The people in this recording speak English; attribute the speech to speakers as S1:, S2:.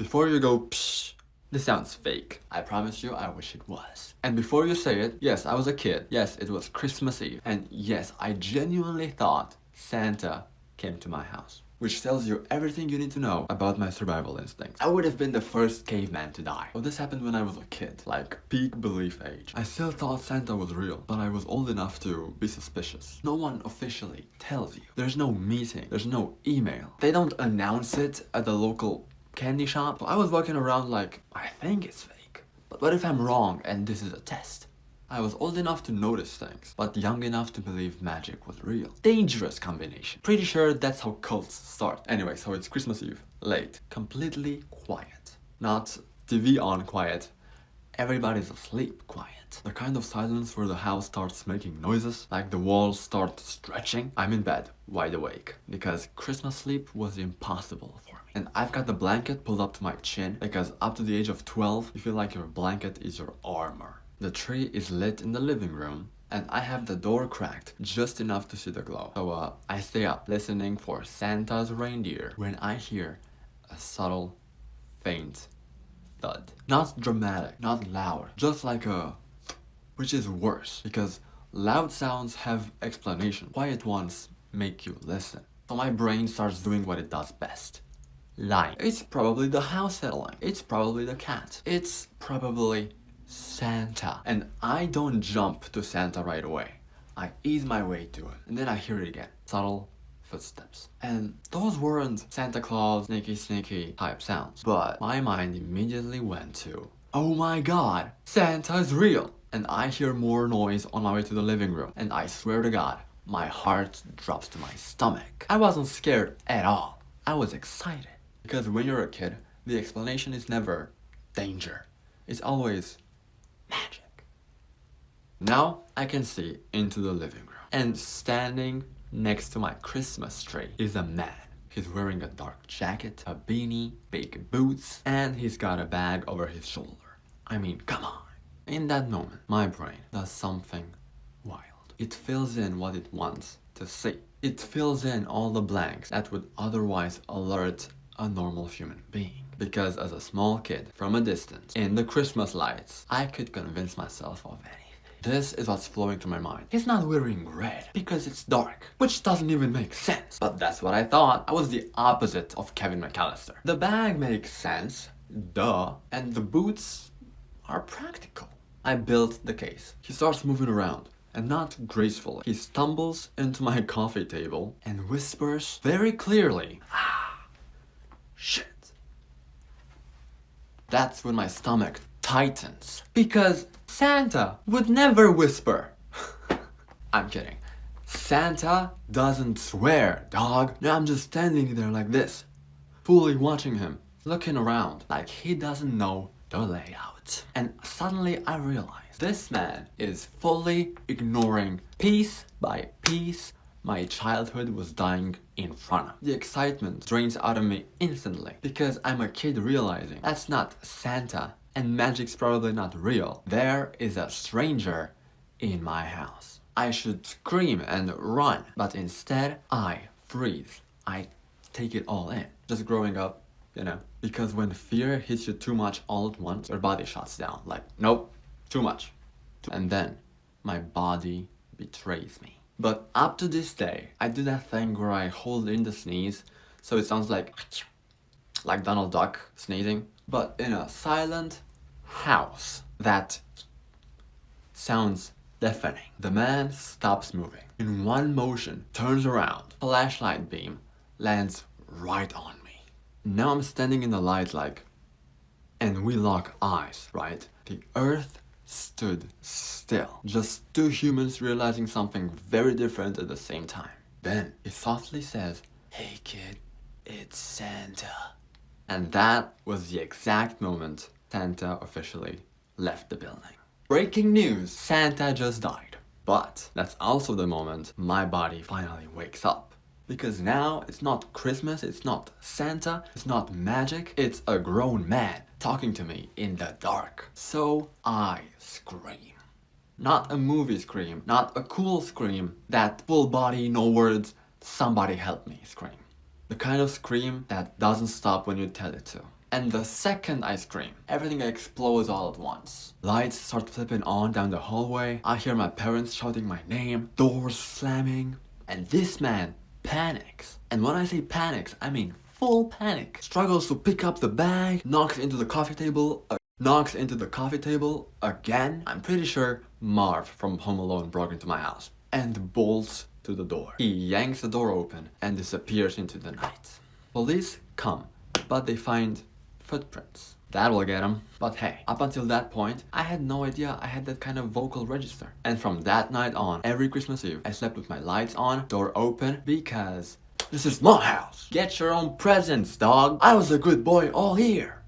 S1: Before you go, psh, this sounds fake. I promise you, I wish it was. And before you say it, yes, I was a kid. Yes, it was Christmas Eve. And yes, I genuinely thought Santa came to my house. Which tells you everything you need to know about my survival instincts. I would have been the first caveman to die. Well, this happened when I was a kid, like peak belief age. I still thought Santa was real, but I was old enough to be suspicious. No one officially tells you. There's no meeting, there's no email. They don't announce it at the local candy shop. So I was walking around like, I think it's fake. But what if I'm wrong and this is a test? I was old enough to notice things, but young enough to believe magic was real. Dangerous combination. Pretty sure that's how cults start. Anyway, so it's Christmas Eve. Late. Completely quiet. Not TV on quiet. Everybody's asleep quiet. The kind of silence where the house starts making noises, like the walls start stretching. I'm in bed, wide awake, because Christmas sleep was impossible for me. And I've got the blanket pulled up to my chin, because up to the age of 12, you feel like your blanket is your armor. The tree is lit in the living room, and I have the door cracked just enough to see the glow. So I stay up listening for Santa's reindeer when I hear a subtle, faint thud. Not dramatic, not loud, just like a... which is worse, because loud sounds have explanation. Quiet ones make you listen. So my brain starts doing what it does best. Lying. It's probably the house settling. It's probably the cat. It's probably Santa. And I don't jump to Santa right away. I ease my way to it. And then I hear it again. Subtle footsteps. And those weren't Santa Claus, sneaky sneaky type sounds. But my mind immediately went to, oh my god, Santa is real. And I hear more noise on my way to the living room. And I swear to god, my heart drops to my stomach. I wasn't scared at all. I was excited. Because when you're a kid, the explanation is never danger. It's always magic. Now I can see into the living room. And standing next to my Christmas tree is a man. He's wearing a dark jacket, a beanie, big boots, and he's got a bag over his shoulder. I mean, come on. In that moment, my brain does something wild. It fills in what it wants to see. It fills in all the blanks that would otherwise alert a normal human being. Because as a small kid, from a distance, in the Christmas lights, I could convince myself of anything. This is what's flowing through my mind. He's not wearing red because it's dark, which doesn't even make sense. But that's what I thought. I was the opposite of Kevin McAllister. The bag makes sense, duh, and the boots are practical. I built the case. He starts moving around, and not gracefully. He stumbles into my coffee table and whispers very clearly, ah, shit. That's when my stomach tightens. Because Santa would never whisper. I'm kidding. Santa doesn't swear, dog. No, I'm just standing there like this, fully watching him, looking around like he doesn't know the layout. And suddenly I realize this man is fully ignoring piece by piece my childhood was dying in front of. The excitement drains out of me instantly because I'm a kid realizing that's not Santa and magic's probably not real. There is a stranger in my house. I should scream and run, but instead I freeze. I take it all in. Just growing up, you know, because when fear hits you too much all at once, your body shuts down. Like, nope, too much. And then my body betrays me. But up to this day, I do that thing where I hold in the sneeze, so it sounds like Donald Duck sneezing. But in a silent house, that sounds deafening. The man stops moving. In one motion, turns around. Flashlight beam lands right on me. Now I'm standing in the light like, and we lock eyes, right? The earth stood still. Just two humans realizing something very different at the same time. Then he softly says, "Hey kid, it's Santa." And that was the exact moment Santa officially left the building. Breaking news, Santa just died. But that's also the moment my body finally wakes up. Because now it's not Christmas, it's not Santa, it's not magic, it's a grown man talking to me in the dark. So I scream. Not a movie scream, not a cool scream, that full body, no words, somebody help me scream. The kind of scream that doesn't stop when you tell it to. And the second I scream, everything explodes all at once. Lights start flipping on down the hallway. I hear my parents shouting my name, doors slamming, and this man panics. And when I say panics, I mean full panic. Struggles to pick up the bag, knocks into the coffee table again. I'm pretty sure Marv from Home Alone broke into my house and bolts to the door. He yanks the door open and disappears into the night. Police come, but they find footprints. That will get him. But hey, up until that point, I had no idea I had that kind of vocal register. And from that night on, every Christmas Eve, I slept with my lights on, door open, because this is my house. Get your own presents, dog. I was a good boy all year.